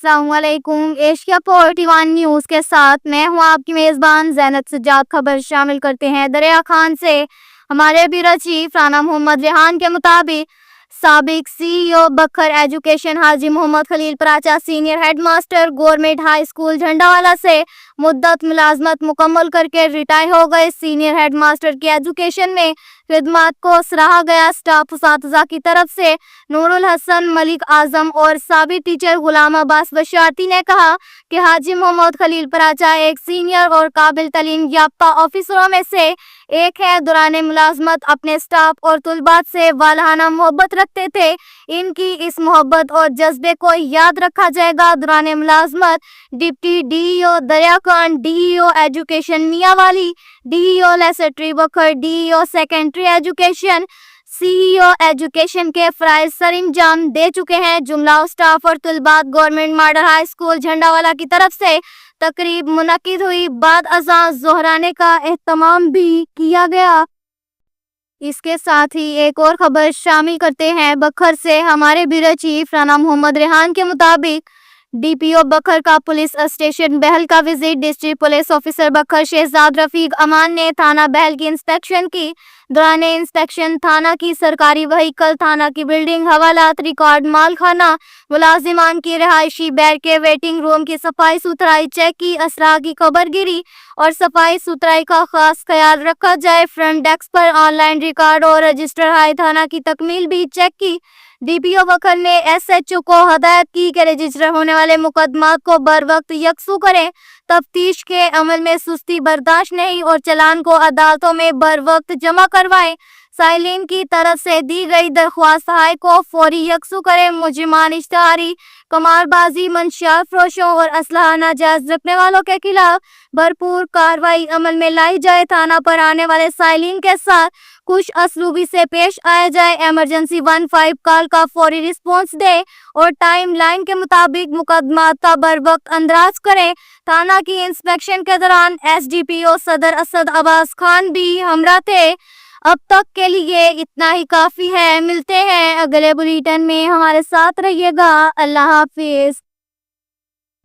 अस्सलाम वालेकुम। Asia port Ivan news के साथ मैं हूं आपकी मेज़बान ज़ैनत सज्जाद। खबर शामिल करते हैं। दरिया खान से हमारे ब्यूरो चीफ राना मोहम्मद रेहान के मुताबिक साबिक CEO Bhakkar education Haji Mohammad Khalil Paracha senior headmaster government high school Jhandawala से मुद्दत मुलाजमत मुकम्मल करके रिटायर हो गए। सीनियर हेडमास्टर की एजुकेशन में खिदमत को सराहा गया। स्टाफ उसातिज़ा की तरफ से नूरुल हसन, मलिक आजम और साबिक टीचर गुलाम अब्बास बशारती ने कहा कि हाजी मोहम्मद खलील पराचा एक सीनियर और काबिल तलीम याफ्ता ऑफिसरों में से एक है। दौरान मुलाजमत अपने स्टाफ और तुलबात से वालहाना मोहब्बत रखते थे। इनकी इस मोहब्बत और जज्बे को याद रखा जाएगा। दौरान मुलाजमत deputy DEO Darya Khan, DEO education Mianwali, DEO लेसेट्री Bhakkar, DEO secondary education, CEO education के फराइज सरंजाम दे चुके हैं। जुमला स्टाफ और तुलबात government model high school Jhandawala की तरफ से तकरीब मुनक्किद हुई। बाद अज़ां ज़ोहराने का एहतमाम भी किया गया। इसके साथ ही एक और खबर शामिल करते हैं। बखर से हमारे ब्यूरो चीफ राना मोहम्मद रेहान के मुताबिक DPO बखर का पुलिस स्टेशन बहल का विजिट डिस्ट्रिक्ट पुलिस ऑफिसर बखर शहजाद रफीक अमान ने थाना बहल की इंस्पेक्शन की। दौरान इंस्पेक्शन थाना की सरकारी वहीकल, थाना की बिल्डिंग, हवालात रिकॉर्ड, मालखाना, मुलाजिमान की रिहायशी बैर के वेटिंग रूम की सफाई सुथराई चेक की। असरा की खबरगिरी और सफाई सुथराई का खास ख्याल रखा जाए। फ्रंट डेस्क पर ऑनलाइन रिकॉर्ड और रजिस्टर हाई थाना की तकमील भी चेक की। DPO बखर ने SHO को हदायत की कि रजिस्टर होने वाले मुकदमात को बर वक्त यकसू करें। तफ्तीश के अमल में सुस्ती बर्दाश्त नहीं और चलान को अदालतों में बर वक्त जमा करवाएं। साइलिन की तरफ से दी गई दरख्वास्त हाई को फौरी यकसू करें। मुजरिमान, इश्तिहारी, कमारबाजी, मंशियात फरोशों और असलहा नाजायज रखने वालों के खिलाफ भरपूर कार्रवाई अमल में लाई जाए। थाना पर आने वाले साइलिन के साथ खुश असलूबी से पेश आया जाए। इमरजेंसी 15 कॉल का फौरी रिस्पॉन्स दे और टाइम लाइन के मुताबिक मुकदमात का बर वक्त अंदाज करें। थाना की इंस्पेक्शन के दौरान SDPO सदर असद अब्बास खान भी हमरा थे। अब तक के लिए इतना ही काफ़ी है। मिलते हैं अगले बुलेटिन में, हमारे साथ रहिएगा। अल्लाह हाफिज।